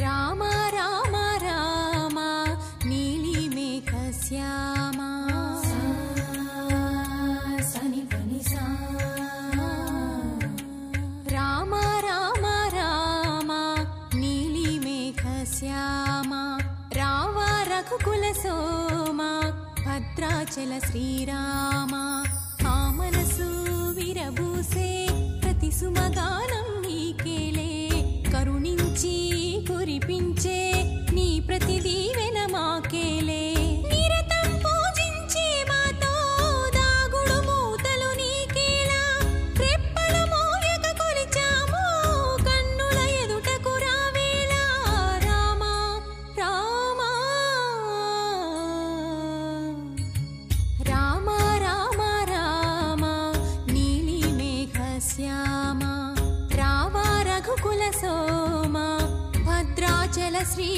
రామ రామ రామ నీలిమేఘ శ్యామ రామ రామ రామ నీలిమేఘ శ్యామ రావ రఘుకుల సోమ భద్రాచల శ్రీరామ ఆ మనసు విరబూసే ప్రతి సుమగానం నీకేలే కరుణించి కురిపించే నీ ప్రతి దీవెన మాకేలే నిరతం పూజించే మాతో దాగుడు మూతలు నీకేలా రెప్పల మోయక కొలిచాము కన్నుల ఎదుటకు రావేలా రామ రామ రామ రామ రామ నీలిమేఘ శ్యామ రావ రఘుకుల సోమ భద్రాచల శ్రీ